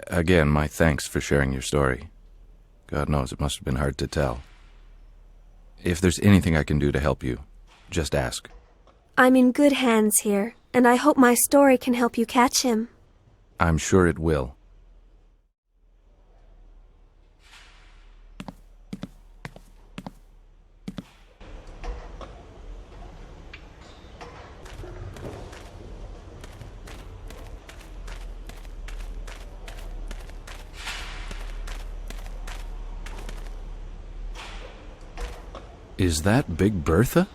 Again, my thanks for sharing your story. God knows it must have been hard to tell. If there's anything I can do to help you, just ask. I'm in good hands here, and I hope my story can help you catch him. I'm sure it will. Is that Big Bertha?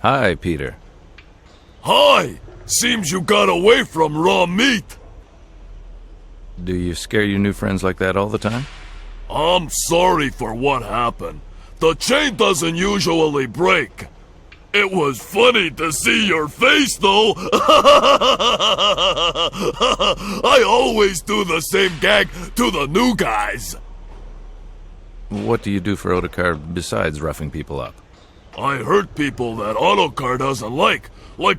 Hi, Peter. Hi! Seems you got away from raw meat. Do you scare your new friends like that all the time? I'm sorry for what happened. The chain doesn't usually break. It was funny to see your face, though. I always do the same gag to the new guys. What do you do for Otakar besides roughing people up? I hurt people that Otakar doesn't like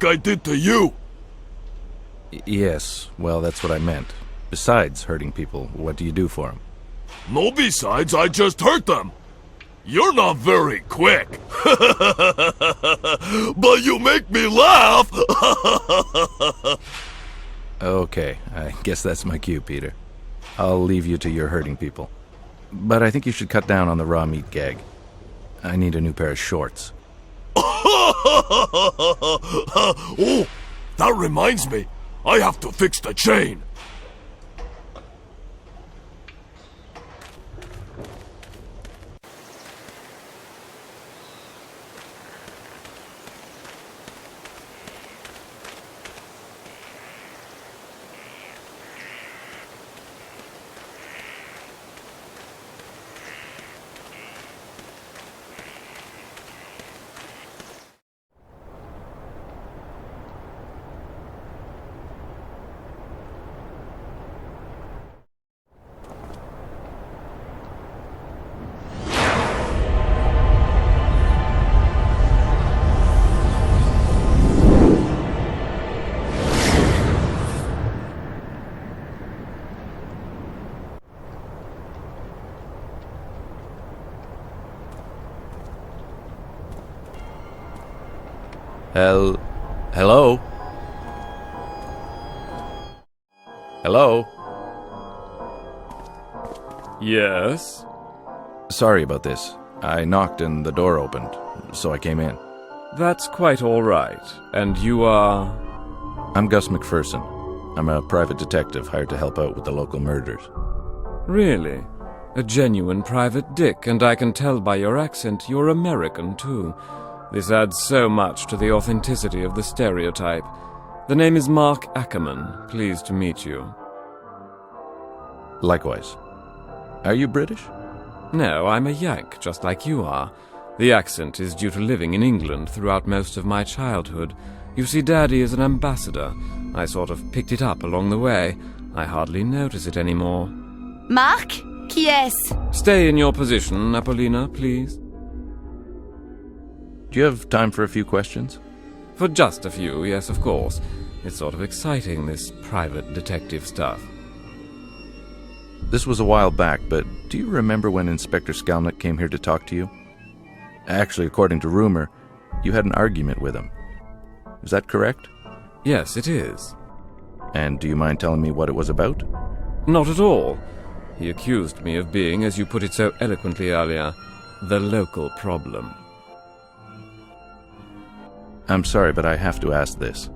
I did to you. Yes, well, that's what I meant. Besides hurting people, what do you do for them? No besides, I just hurt them. You're not very quick. But you make me laugh. Okay, I guess that's my cue, Peter. I'll leave you to your hurting people. But I think you should cut down on the raw meat gag. I need a new pair of shorts. Oh, that reminds me. I have to fix the chain. Hello? Hello? Yes? Sorry about this. I knocked and the door opened, so I came in. That's quite all right. And you are... I'm Gus McPherson. I'm a private detective hired to help out with the local murders. Really? A genuine private dick, and I can tell by your accent you're American, too. This adds so much to the authenticity of the stereotype. The name is Mark Ackerman. Pleased to meet you. Likewise. Are you British? No, I'm a Yank, just like you are. The accent is due to living in England throughout most of my childhood. You see, Daddy is an ambassador. I sort of picked it up along the way. I hardly notice it anymore. Mark? Qui est-ce? Stay in your position, Apollina, please. Do you have time for a few questions? For just a few, yes, of course. It's sort of exciting, this private detective stuff. This was a while back, but do you remember when Inspector Skalnick came here to talk to you? Actually, according to rumor, you had an argument with him. Is that correct? Yes, it is. And do you mind telling me what it was about? Not at all. He accused me of being, as you put it so eloquently earlier, the local problem. I'm sorry, but I have to ask this.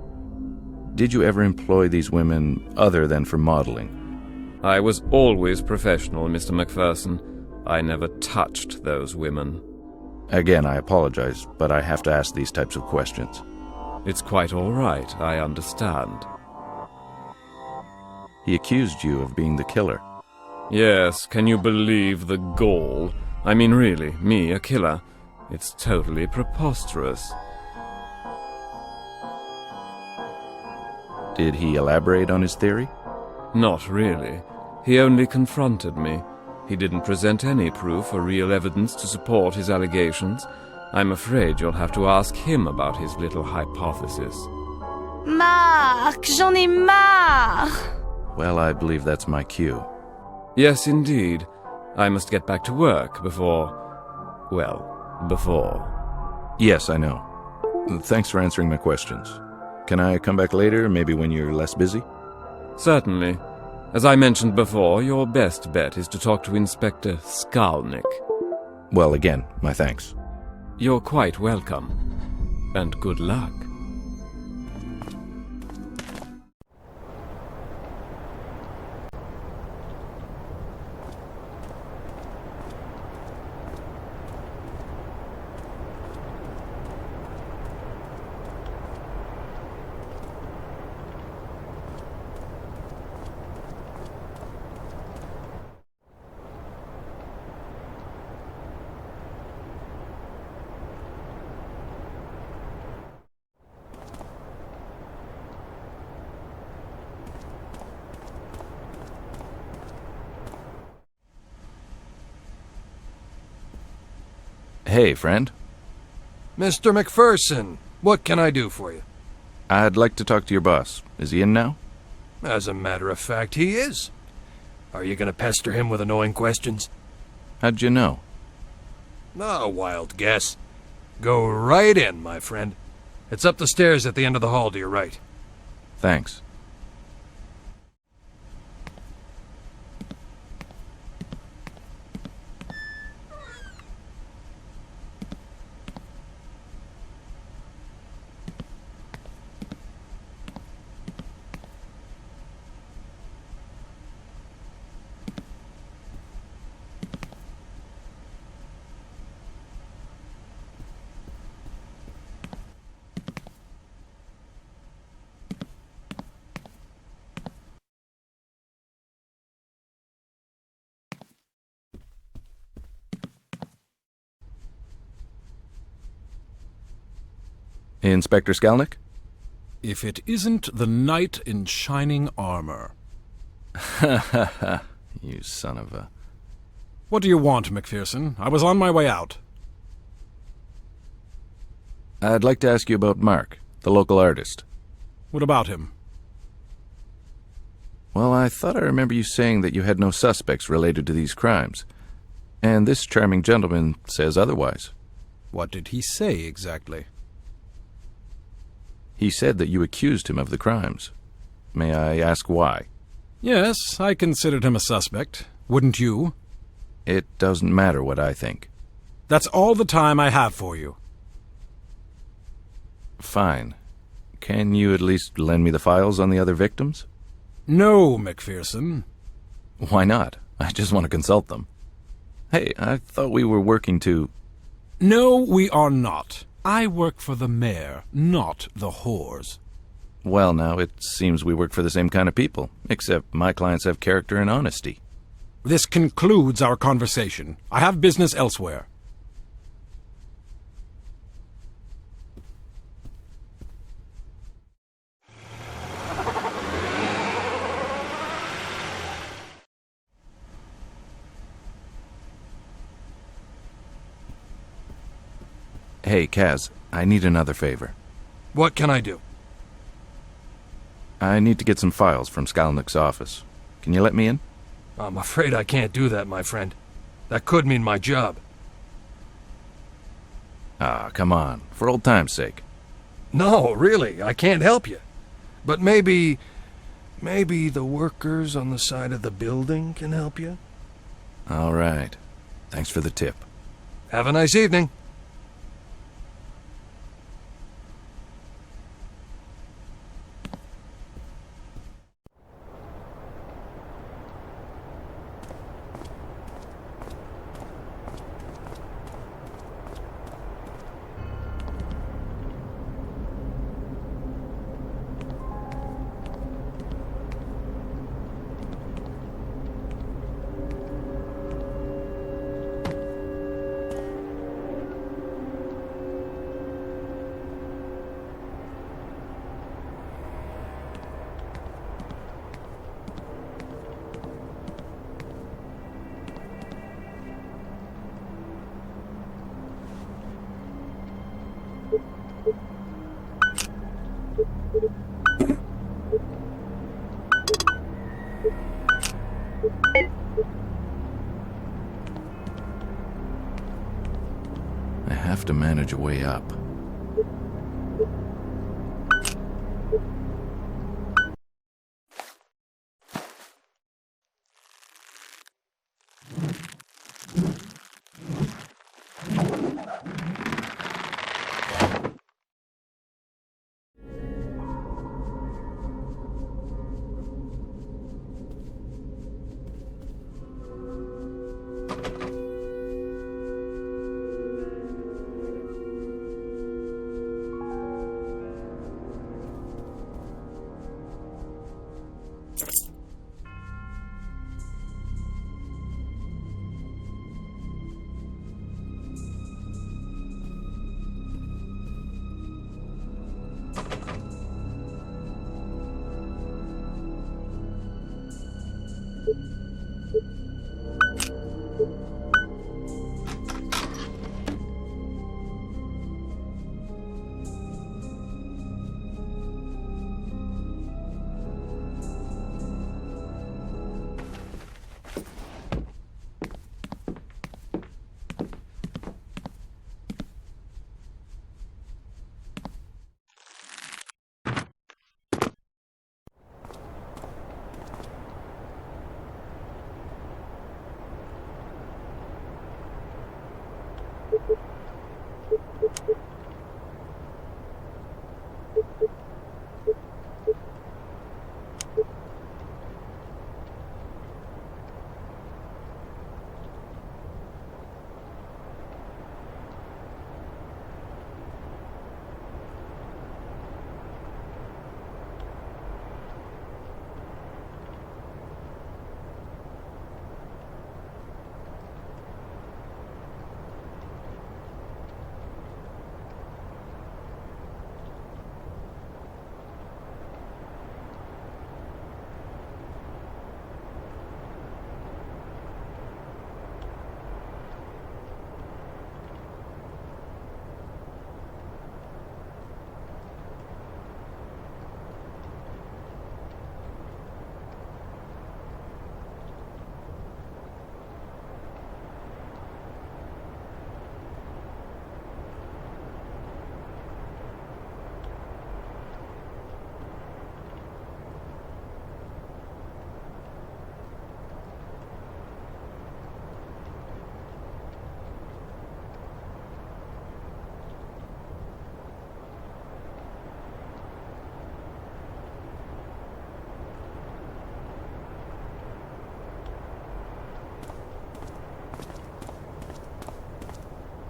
Did you ever employ these women other than for modeling? I was always professional, Mr. McPherson. I never touched those women. Again, I apologize, but I have to ask these types of questions. It's quite all right, I understand. He accused you of being the killer. Yes, can you believe the gall? I mean, really, me, a killer? It's totally preposterous. Did he elaborate on his theory? Not really. He only confronted me. He didn't present any proof or real evidence to support his allegations. I'm afraid you'll have to ask him about his little hypothesis. Marc, j'en ai marre! Well, I believe that's my cue. Yes, indeed. I must get back to work before... Yes, I know. Thanks for answering my questions. Can I come back later, maybe when you're less busy? Certainly. As I mentioned before, your best bet is to talk to Inspector Skalnick. Well, again, my thanks. You're quite welcome. And good luck. Hey, friend. Mr. McPherson, what can I do for you? I'd like to talk to your boss. Is he in now? As a matter of fact, he is. Are you going to pester him with annoying questions? How'd you know? A wild guess. Go right in, my friend. It's up the stairs at the end of the hall to your right. Thanks. Inspector Skalnick? If it isn't the knight in shining armor. You son of a... What do you want, McPherson? I was on my way out. I'd like to ask you about Mark, the local artist. What about him? Well, I thought I remember you saying that you had no suspects related to these crimes. And this charming gentleman says otherwise. What did he say exactly? He said that you accused him of the crimes. May I ask why? Yes, I considered him a suspect. Wouldn't you? It doesn't matter what I think. That's all the time I have for you. Fine. Can you at least lend me the files on the other victims? No, McPherson. Why not? I just want to consult them. Hey, I thought we were working to... No, we are not. I work for the mayor, not the whores. Well, now, it seems we work for the same kind of people, except my clients have character and honesty. This concludes our conversation. I have business elsewhere. Hey, Kaz, I need another favor. What can I do? I need to get some files from Skalnick's office. Can you let me in? I'm afraid I can't do that, my friend. That could mean my job. Ah, come on, for old time's sake. No, really, I can't help you. But maybe the workers on the side of the building can help you? All right. Thanks for the tip. Have a nice evening. I have to manage a way up.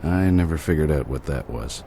I never figured out what that was.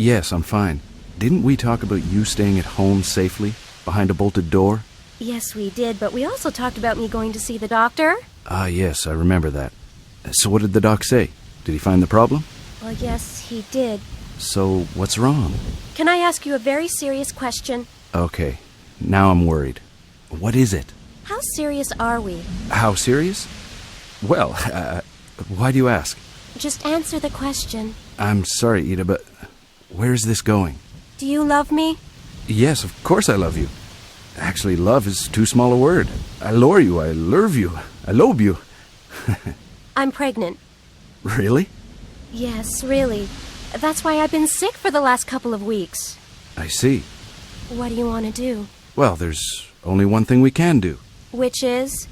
Yes, I'm fine. Didn't we talk about you staying at home safely, behind a bolted door? Yes, we did, but we also talked about me going to see the doctor. Ah, yes, I remember that. So what did the doc say? Did he find the problem? Well, yes, he did. So what's wrong? Can I ask you a very serious question? Okay, now I'm worried. What is it? How serious are we? How serious? Well, why do you ask? Just answer the question. I'm sorry, Ida, but where is this going? Do you love me? Yes, of course I love you. Actually, love is too small a word. I lure you, I lurve you, I lobe you. I'm pregnant. Really? Yes, really. That's why I've been sick for the last couple of weeks. I see. What do you want to do? Well, there's only one thing we can do. Which is?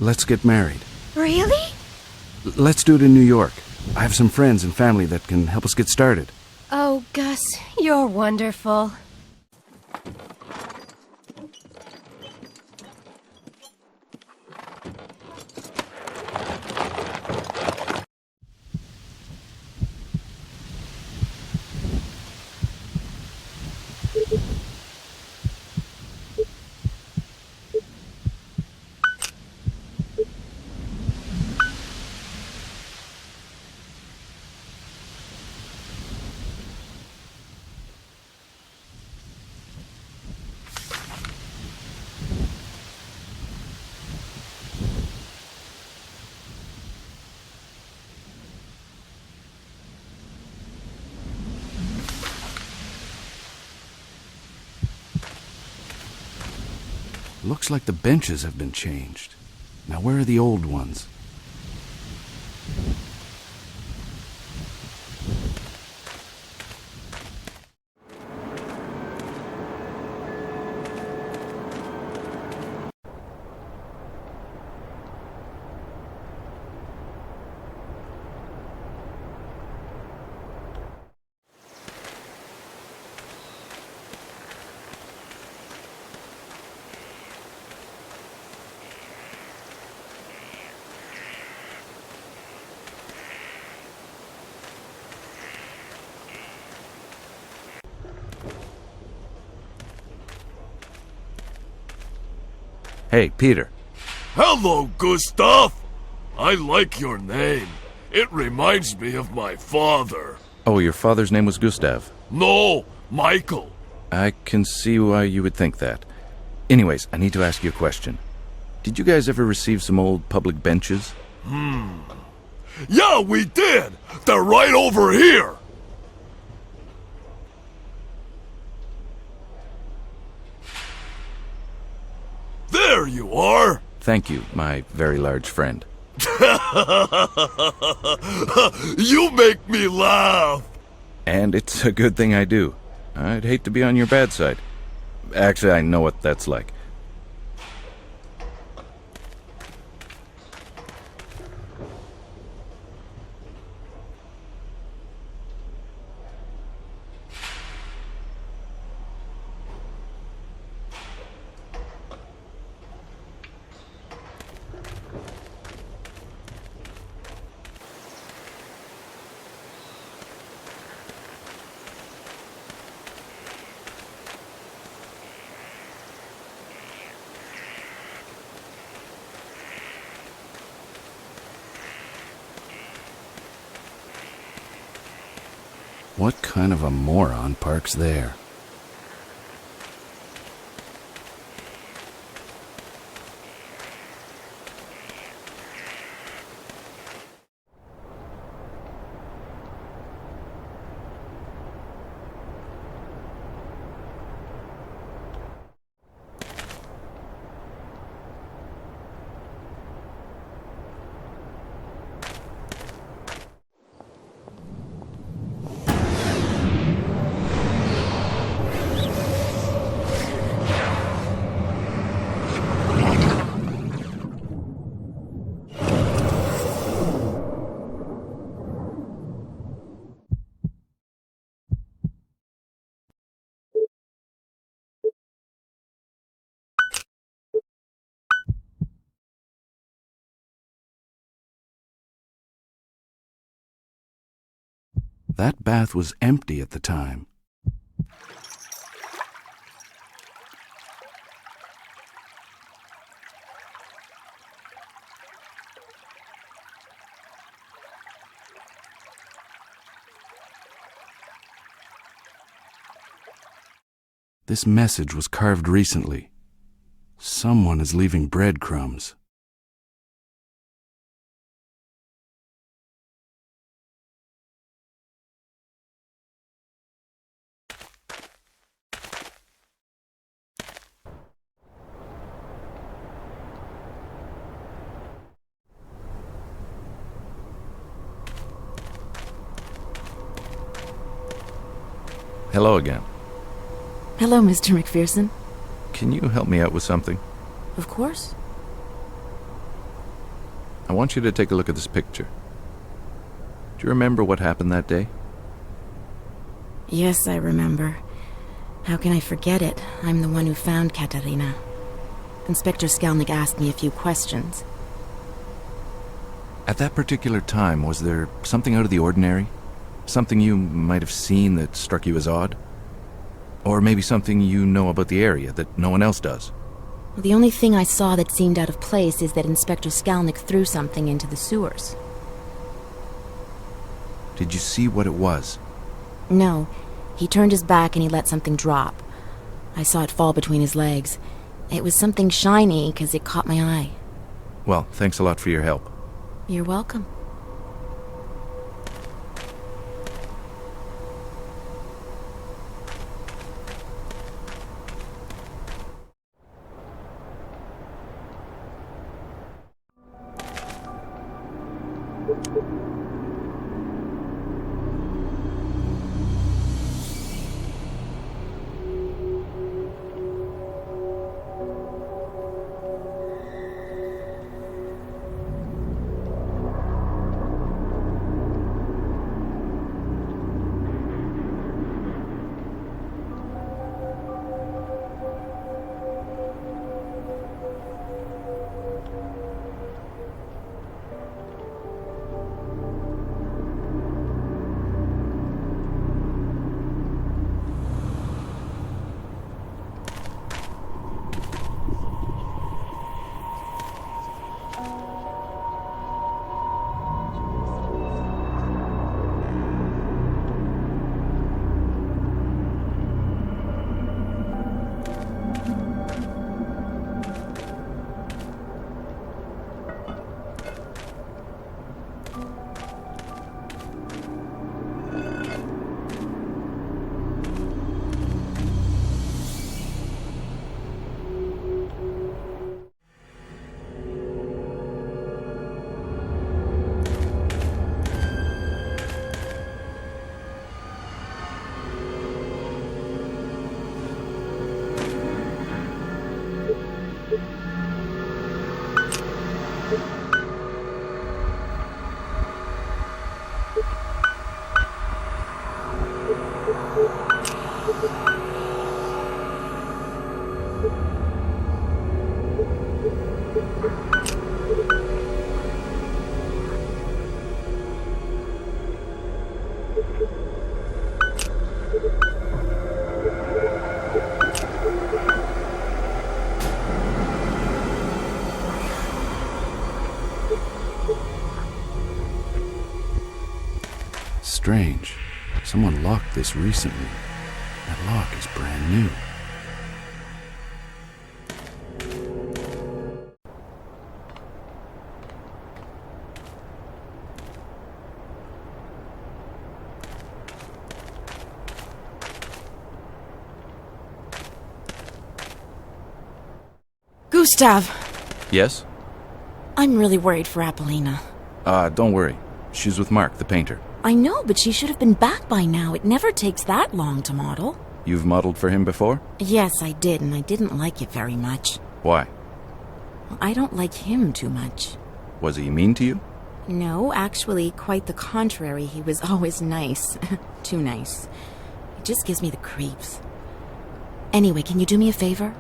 Let's get married. Really? Let's do it in New York. I have some friends and family that can help us get started. Oh, Gus, you're wonderful. Looks like the benches have been changed. Now where are the old ones? Hey, Peter. Hello, Gustav! I like your name. It reminds me of my father. Oh, your father's name was Gustav. No, Michael. I can see why you would think that. Anyways, I need to ask you a question. Did you guys ever receive some old public benches? Yeah, we did! They're right over here! There you are! Thank you, my very large friend. You make me laugh! And it's a good thing I do. I'd hate to be on your bad side. Actually, I know what that's like. What kind of a moron parks there? That bath was empty at the time. This message was carved recently. Someone is leaving breadcrumbs. Hello again. Hello, Mr. McPherson. Can you help me out with something? Of course. I want you to take a look at this picture. Do you remember what happened that day? Yes, I remember. How can I forget it? I'm the one who found Katerina. Inspector Skalnik asked me a few questions. At that particular time, was there something out of the ordinary? Something you might have seen that struck you as odd? Or maybe something you know about the area that no one else does? The only thing I saw that seemed out of place is that Inspector Skalnik threw something into the sewers. Did you see what it was? No. He turned his back and he let something drop. I saw it fall between his legs. It was something shiny because it caught my eye. Well, thanks a lot for your help. You're welcome. Strange. Someone locked this recently. That lock is brand new. Gustav! Yes? I'm really worried for Apollina. Don't worry. She's with Mark, the painter. I know, but she should have been back by now. It never takes that long to model. You've modeled for him before? Yes, I did, and I didn't like it very much. Why? Well, I don't like him too much. Was he mean to you? No, actually, quite the contrary. He was always nice. Too nice. He just gives me the creeps. Anyway, can you do me a favor?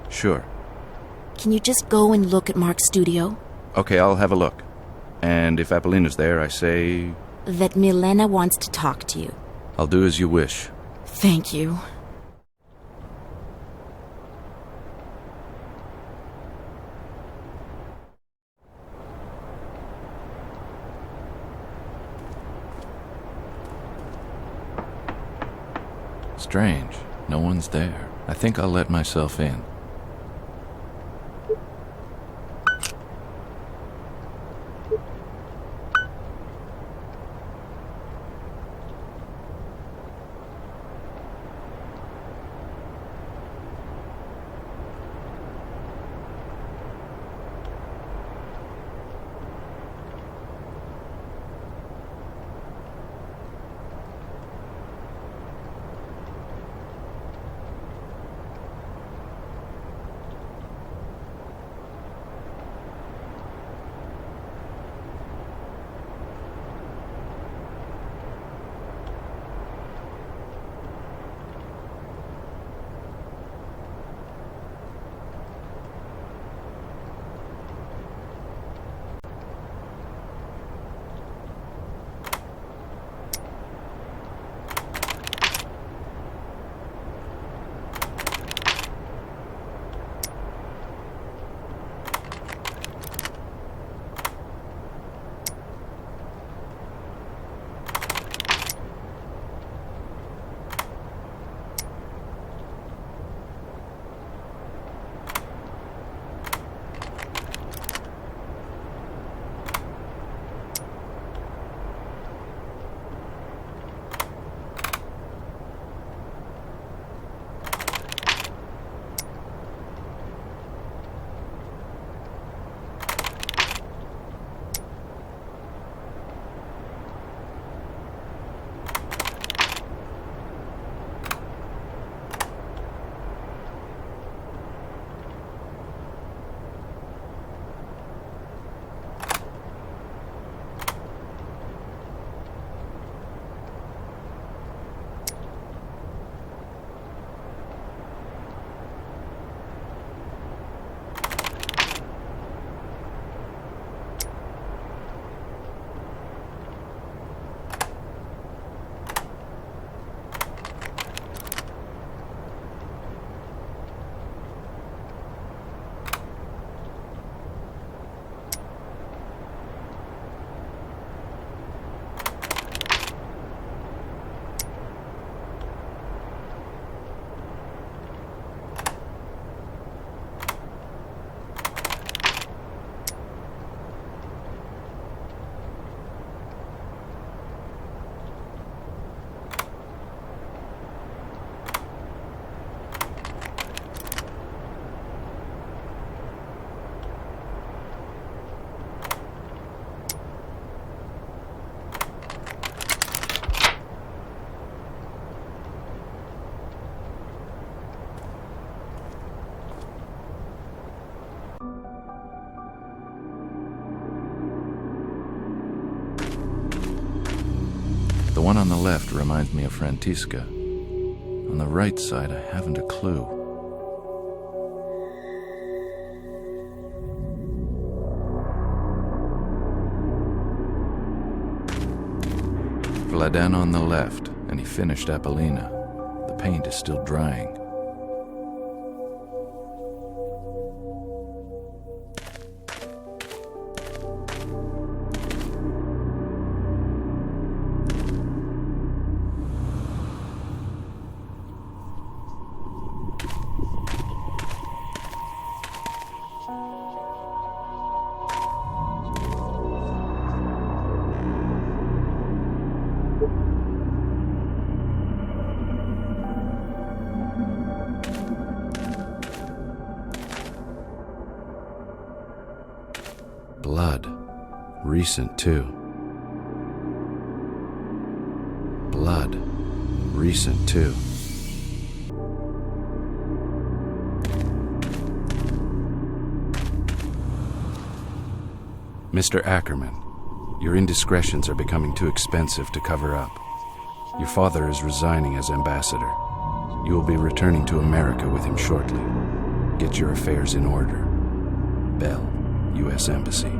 Sure. Can you just go and look at Mark's studio? Okay, I'll have a look. And if Apollina's there, I say... That Milena wants to talk to you. I'll do as you wish. Thank you. Strange. No one's there. I think I'll let myself in. on the left reminds me of Frantiska. On the right side, I haven't a clue. Vladan on the left, and he finished Apollina. The paint is still drying. Blood. Recent, too. Blood. Recent, too. Mr. Ackerman, your indiscretions are becoming too expensive to cover up. Your father is resigning as ambassador. You will be returning to America with him shortly. Get your affairs in order. Bell, U.S. Embassy.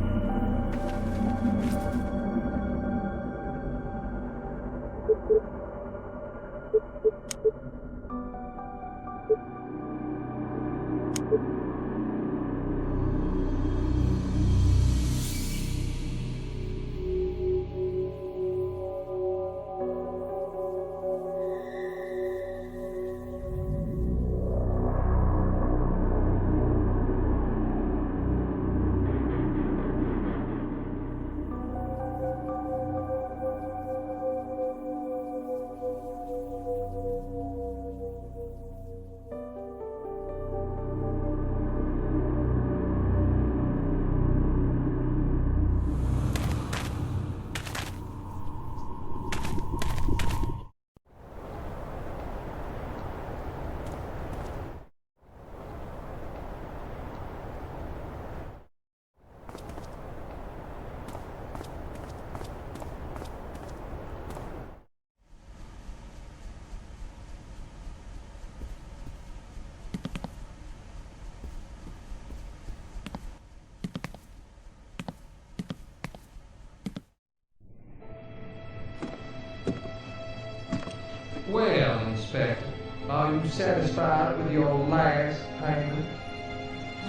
Well, Inspector, are you satisfied with your last payment?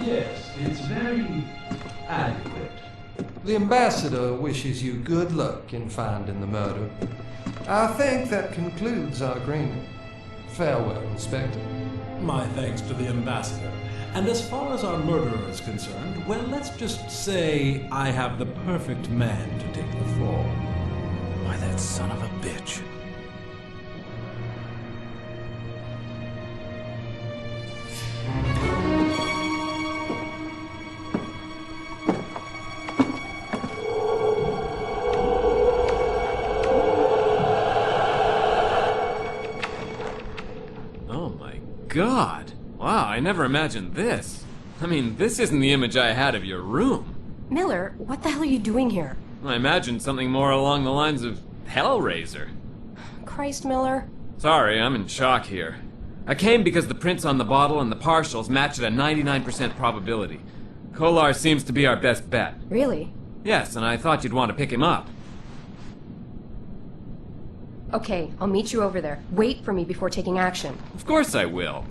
Yes, it's very adequate. The ambassador wishes you good luck in finding the murder. I think that concludes our agreement. Farewell, Inspector. My thanks to the ambassador. And as far as our murderer is concerned, well, let's just say I have the perfect man to take the fall. Why, that son of a bitch. God! Wow, I never imagined this. I mean, this isn't the image I had of your room. Miller, what the hell are you doing here? I imagined something more along the lines of Hellraiser. Christ, Miller. Sorry, I'm in shock here. I came because the prints on the bottle and the partials match at a 99% probability. Kolar seems to be our best bet. Really? Yes, and I thought you'd want to pick him up. Okay, I'll meet you over there. Wait for me before taking action. Of course I will.